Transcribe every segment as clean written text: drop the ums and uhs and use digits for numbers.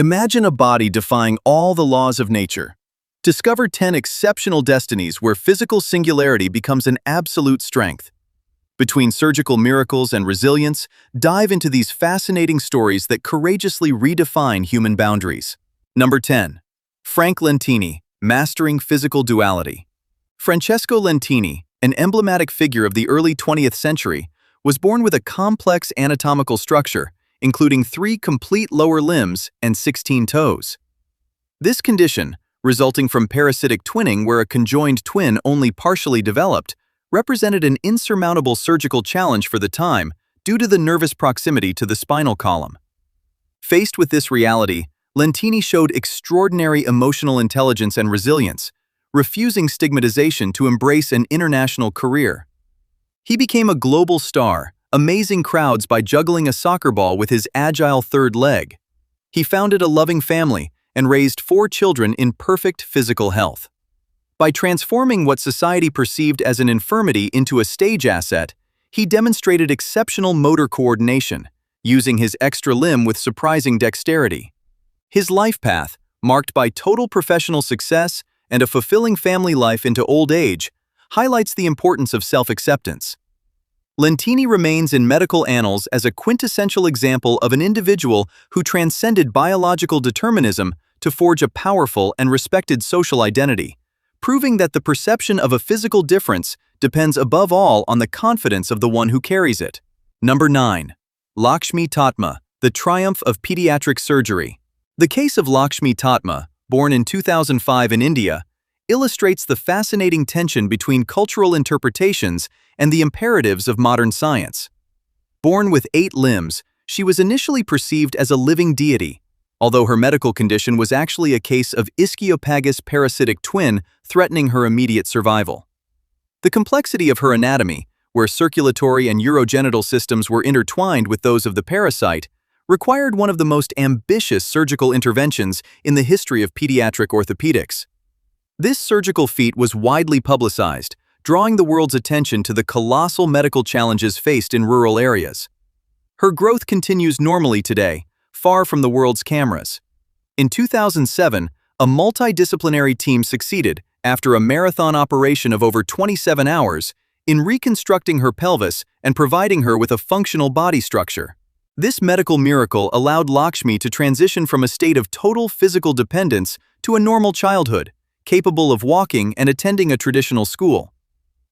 Imagine a body defying all the laws of nature. Discover 10 exceptional destinies where physical singularity becomes an absolute strength. Between surgical miracles and resilience, dive into these fascinating stories that courageously redefine human boundaries. Number 10. Frank Lentini, Mastering Physical Duality. Francesco Lentini, an emblematic figure of the early 20th century, was born with a complex anatomical structure, including 3 complete lower limbs and 16 toes. This condition, resulting from parasitic twinning where a conjoined twin only partially developed, represented an insurmountable surgical challenge for the time due to the nervous proximity to the spinal column. Faced with this reality, Lentini showed extraordinary emotional intelligence and resilience, refusing stigmatization to embrace an international career. He became a global star, amazing crowds by juggling a soccer ball with his agile third leg. He founded a loving family and raised 4 children in perfect physical health. By transforming what society perceived as an infirmity into a stage asset, he demonstrated exceptional motor coordination, using his extra limb with surprising dexterity. His life path, marked by total professional success and a fulfilling family life into old age, highlights the importance of self-acceptance. Lentini remains in medical annals as a quintessential example of an individual who transcended biological determinism to forge a powerful and respected social identity, proving that the perception of a physical difference depends above all on the confidence of the one who carries it. Number 9. Lakshmi Tatma, the Triumph of Pediatric Surgery. The case of Lakshmi Tatma, born in 2005 in India, illustrates the fascinating tension between cultural interpretations and the imperatives of modern science. Born with 8 limbs, she was initially perceived as a living deity, although her medical condition was actually a case of ischiopagus parasitic twin threatening her immediate survival. The complexity of her anatomy, where circulatory and urogenital systems were intertwined with those of the parasite, required one of the most ambitious surgical interventions in the history of pediatric orthopedics. This surgical feat was widely publicized, drawing the world's attention to the colossal medical challenges faced in rural areas. Her growth continues normally today, far from the world's cameras. In 2007, a multidisciplinary team succeeded, after a marathon operation of over 27 hours, in reconstructing her pelvis and providing her with a functional body structure. This medical miracle allowed Lakshmi to transition from a state of total physical dependence to a normal childhood, capable of walking and attending a traditional school.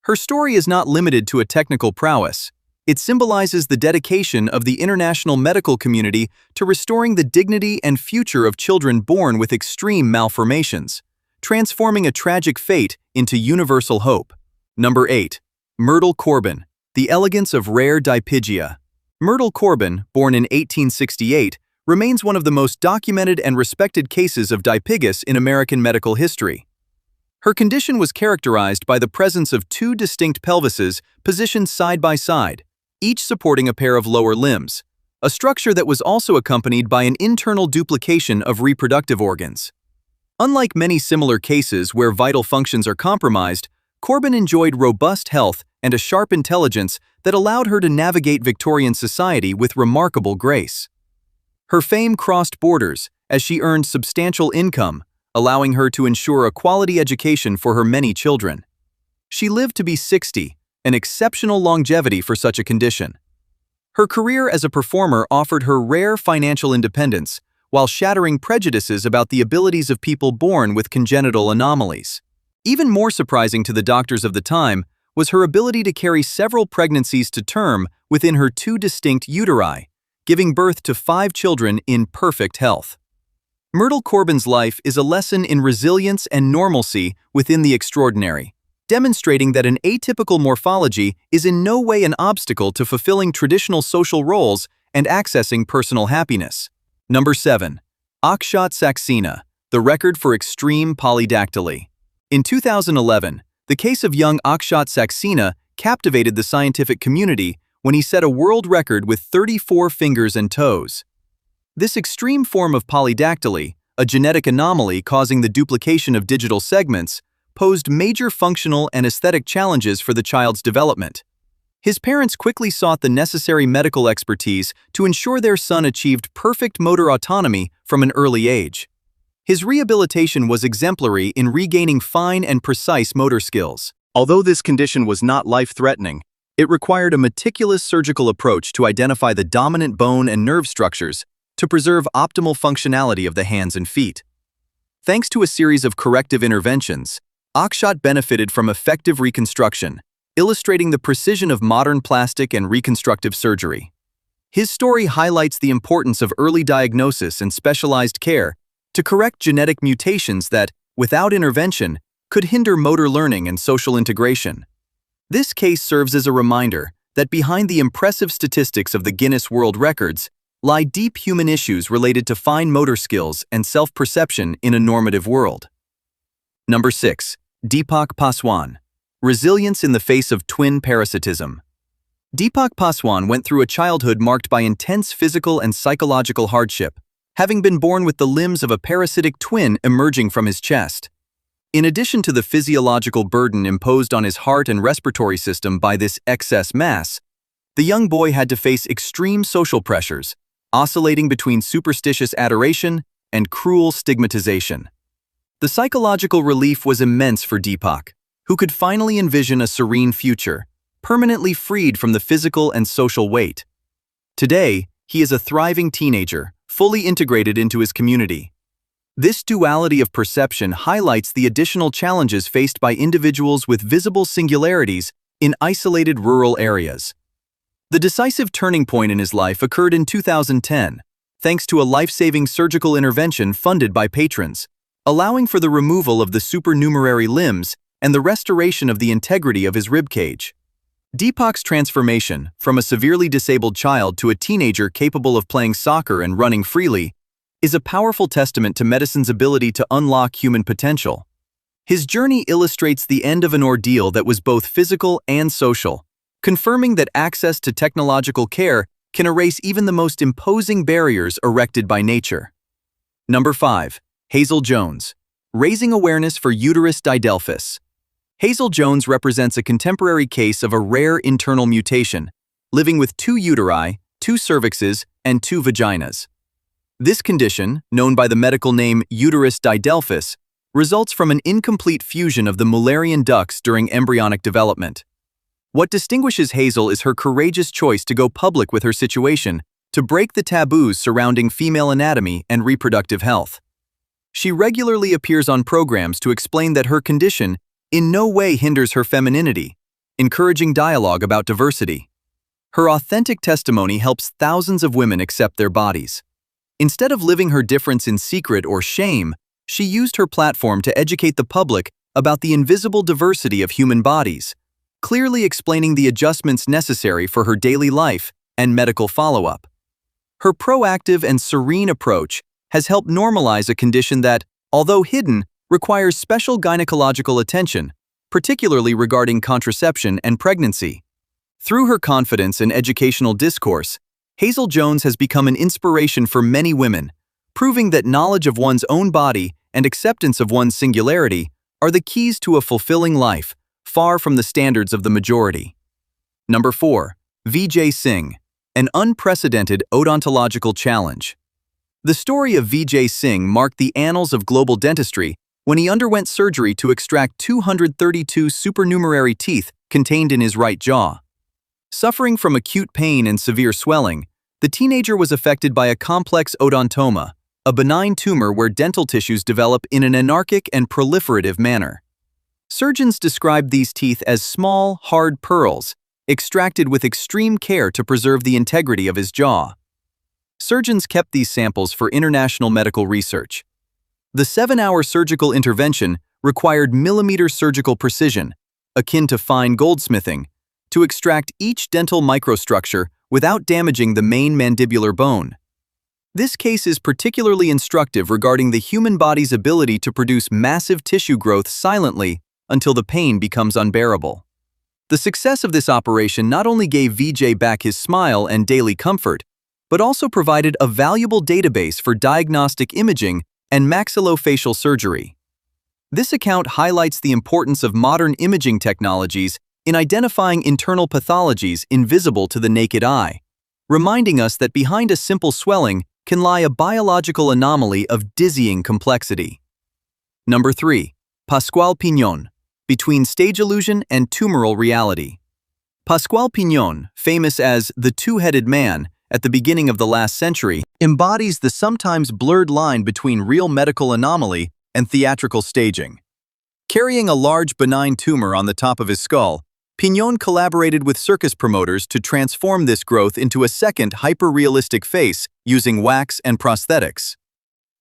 Her story is not limited to a technical prowess. It symbolizes the dedication of the international medical community to restoring the dignity and future of children born with extreme malformations, transforming a tragic fate into universal hope. Number 8. Myrtle Corbin, the elegance of rare dipygia. Myrtle Corbin, born in 1868, remains one of the most documented and respected cases of dipygus in American medical history. Her condition was characterized by the presence of 2 distinct pelvises positioned side by side, each supporting a pair of lower limbs, a structure that was also accompanied by an internal duplication of reproductive organs. Unlike many similar cases where vital functions are compromised, Corbin enjoyed robust health and a sharp intelligence that allowed her to navigate Victorian society with remarkable grace. Her fame crossed borders as she earned substantial income, allowing her to ensure a quality education for her many children. She lived to be 60, an exceptional longevity for such a condition. Her career as a performer offered her rare financial independence, while shattering prejudices about the abilities of people born with congenital anomalies. Even more surprising to the doctors of the time was her ability to carry several pregnancies to term within her 2 distinct uteri, giving birth to 5 children in perfect health. Myrtle Corbin's life is a lesson in resilience and normalcy within the extraordinary, demonstrating that an atypical morphology is in no way an obstacle to fulfilling traditional social roles and accessing personal happiness. Number 7. Akshat Saxena, the record for extreme polydactyly. In 2011, the case of young Akshat Saxena captivated the scientific community when he set a world record with 34 fingers and toes. This extreme form of polydactyly, a genetic anomaly causing the duplication of digital segments, posed major functional and aesthetic challenges for the child's development. His parents quickly sought the necessary medical expertise to ensure their son achieved perfect motor autonomy from an early age. His rehabilitation was exemplary in regaining fine and precise motor skills. Although this condition was not life-threatening, it required a meticulous surgical approach to identify the dominant bone and nerve structures to preserve optimal functionality of the hands and feet. Thanks to a series of corrective interventions, Akshat benefited from effective reconstruction, illustrating the precision of modern plastic and reconstructive surgery. His story highlights the importance of early diagnosis and specialized care to correct genetic mutations that, without intervention, could hinder motor learning and social integration. This case serves as a reminder that behind the impressive statistics of the Guinness World Records lie deep human issues related to fine motor skills and self-perception in a normative world. Number 6. Deepak Paswan. Resilience in the face of twin parasitism. Deepak Paswan went through a childhood marked by intense physical and psychological hardship, having been born with the limbs of a parasitic twin emerging from his chest. In addition to the physiological burden imposed on his heart and respiratory system by this excess mass, the young boy had to face extreme social pressures, oscillating between superstitious adoration and cruel stigmatization. The psychological relief was immense for Deepak, who could finally envision a serene future, permanently freed from the physical and social weight. Today, he is a thriving teenager, fully integrated into his community. This duality of perception highlights the additional challenges faced by individuals with visible singularities in isolated rural areas. The decisive turning point in his life occurred in 2010, thanks to a life-saving surgical intervention funded by patrons, allowing for the removal of the supernumerary limbs and the restoration of the integrity of his ribcage. Deepak's transformation, from a severely disabled child to a teenager capable of playing soccer and running freely, is a powerful testament to medicine's ability to unlock human potential. His journey illustrates the end of an ordeal that was both physical and social, confirming that access to technological care can erase even the most imposing barriers erected by nature. Number 5. Hazel Jones. Raising awareness for uterus didelphys. Hazel Jones represents a contemporary case of a rare internal mutation, living with 2 uteri, 2 cervixes, and 2 vaginas. This condition, known by the medical name uterus didelphys, results from an incomplete fusion of the Mullerian ducts during embryonic development. What distinguishes Hazel is her courageous choice to go public with her situation, to break the taboos surrounding female anatomy and reproductive health. She regularly appears on programs to explain that her condition in no way hinders her femininity, encouraging dialogue about diversity. Her authentic testimony helps thousands of women accept their bodies. Instead of living her difference in secret or shame, she used her platform to educate the public about the invisible diversity of human bodies, clearly explaining the adjustments necessary for her daily life and medical follow-up. Her proactive and serene approach has helped normalize a condition that, although hidden, requires special gynecological attention, particularly regarding contraception and pregnancy. Through her confidence and educational discourse, Hazel Jones has become an inspiration for many women, proving that knowledge of one's own body and acceptance of one's singularity are the keys to a fulfilling life, far from the standards of the majority. Number 4. Vijay Singh. An unprecedented odontological challenge. The story of Vijay Singh marked the annals of global dentistry when he underwent surgery to extract 232 supernumerary teeth contained in his right jaw. Suffering from acute pain and severe swelling, the teenager was affected by a complex odontoma, a benign tumor where dental tissues develop in an anarchic and proliferative manner. Surgeons described these teeth as small, hard pearls, extracted with extreme care to preserve the integrity of his jaw. Surgeons kept these samples for international medical research. The 7-hour surgical intervention required millimeter surgical precision, akin to fine goldsmithing, to extract each dental microstructure without damaging the main mandibular bone. This case is particularly instructive regarding the human body's ability to produce massive tissue growth silently until the pain becomes unbearable. The success of this operation not only gave Vijay back his smile and daily comfort, but also provided a valuable database for diagnostic imaging and maxillofacial surgery. This account highlights the importance of modern imaging technologies in identifying internal pathologies invisible to the naked eye, reminding us that behind a simple swelling can lie a biological anomaly of dizzying complexity. Number 3. Pascual Piñón, between stage illusion and tumoral reality. Pascual Piñón, famous as the two-headed man at the beginning of the last century, embodies the sometimes blurred line between real medical anomaly and theatrical staging. Carrying a large benign tumor on the top of his skull, Piñón collaborated with circus promoters to transform this growth into a second hyper-realistic face using wax and prosthetics.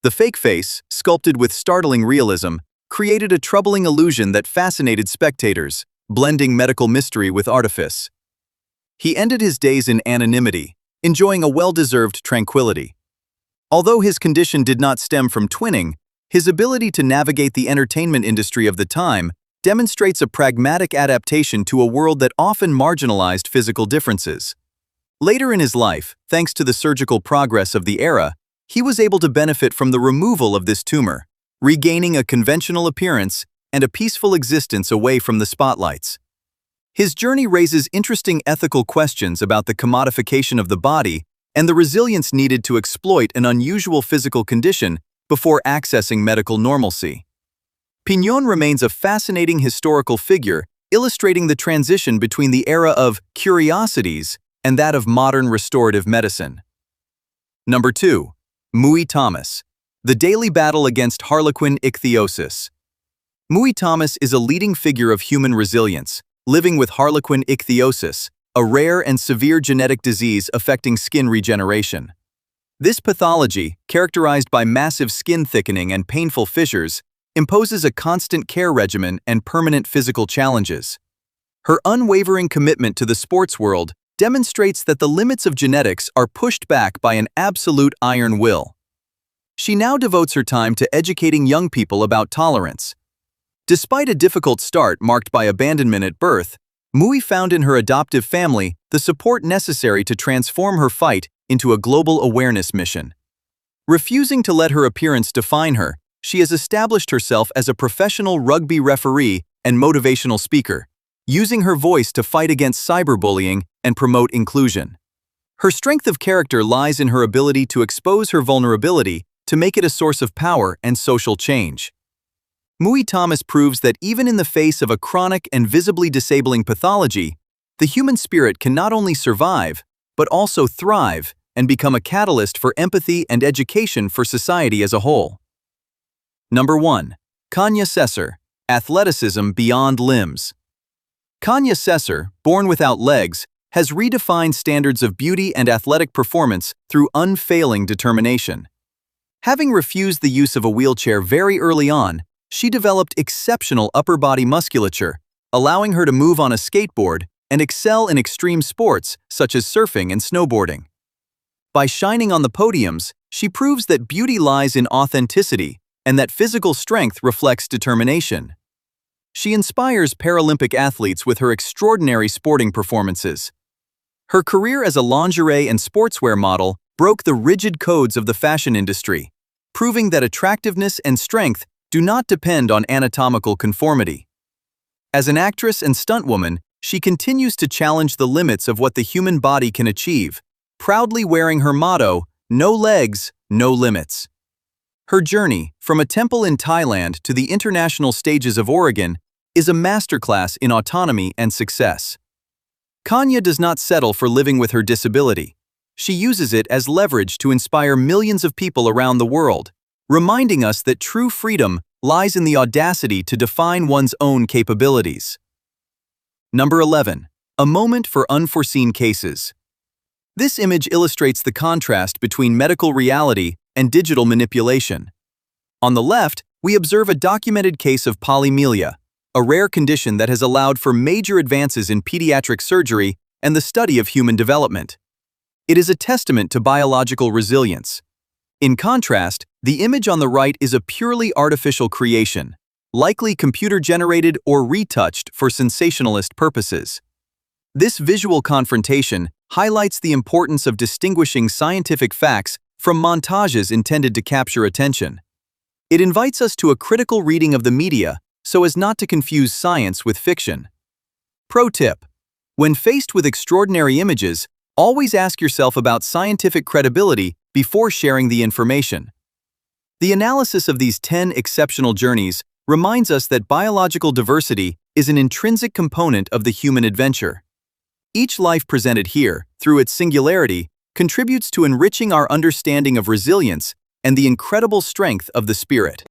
The fake face, sculpted with startling realism, created a troubling illusion that fascinated spectators, blending medical mystery with artifice. He ended his days in anonymity, enjoying a well-deserved tranquility. Although his condition did not stem from twinning, his ability to navigate the entertainment industry of the time demonstrates a pragmatic adaptation to a world that often marginalized physical differences. Later in his life, thanks to the surgical progress of the era, he was able to benefit from the removal of this tumor, regaining a conventional appearance and a peaceful existence away from the spotlights. His journey raises interesting ethical questions about the commodification of the body and the resilience needed to exploit an unusual physical condition before accessing medical normalcy. Piñón remains a fascinating historical figure, illustrating the transition between the era of curiosities and that of modern restorative medicine. Number 2. Mui Thomas, the daily battle against harlequin ichthyosis. Mui Thomas is a leading figure of human resilience, living with harlequin ichthyosis, a rare and severe genetic disease affecting skin regeneration. This pathology, characterized by massive skin thickening and painful fissures, imposes a constant care regimen and permanent physical challenges. Her unwavering commitment to the sports world demonstrates that the limits of genetics are pushed back by an absolute iron will. She now devotes her time to educating young people about tolerance. Despite a difficult start marked by abandonment at birth, Mui found in her adoptive family the support necessary to transform her fight into a global awareness mission. Refusing to let her appearance define her, she has established herself as a professional rugby referee and motivational speaker, using her voice to fight against cyberbullying and promote inclusion. Her strength of character lies in her ability to expose her vulnerability to make it a source of power and social change. Mui Thomas proves that even in the face of a chronic and visibly disabling pathology, the human spirit can not only survive, but also thrive and become a catalyst for empathy and education for society as a whole. Number 1. Kanya Sesser, athleticism beyond limbs. Kanya Sesser, born without legs, has redefined standards of beauty and athletic performance through unfailing determination. Having refused the use of a wheelchair very early on, she developed exceptional upper body musculature, allowing her to move on a skateboard and excel in extreme sports such as surfing and snowboarding. By shining on the podiums, she proves that beauty lies in authenticity and that physical strength reflects determination. She inspires Paralympic athletes with her extraordinary sporting performances. Her career as a lingerie and sportswear model broke the rigid codes of the fashion industry, proving that attractiveness and strength do not depend on anatomical conformity. As an actress and stuntwoman, she continues to challenge the limits of what the human body can achieve, proudly wearing her motto, "No legs, no limits." Her journey, from a temple in Thailand to the international stages of Oregon, is a masterclass in autonomy and success. Kanya does not settle for living with her disability. She uses it as leverage to inspire millions of people around the world, reminding us that true freedom lies in the audacity to define one's own capabilities. Number 11. A moment for unforeseen cases. This image illustrates the contrast between medical reality and digital manipulation. On the left, we observe a documented case of polymyalgia, a rare condition that has allowed for major advances in pediatric surgery and the study of human development. It is a testament to biological resilience. In contrast, the image on the right is a purely artificial creation, likely computer-generated or retouched for sensationalist purposes. This visual confrontation highlights the importance of distinguishing scientific facts from montages intended to capture attention. It invites us to a critical reading of the media so as not to confuse science with fiction. Pro tip: when faced with extraordinary images, always ask yourself about scientific credibility before sharing the information. The analysis of these 10 exceptional journeys reminds us that biological diversity is an intrinsic component of the human adventure. Each life presented here, through its singularity, contributes to enriching our understanding of resilience and the incredible strength of the spirit.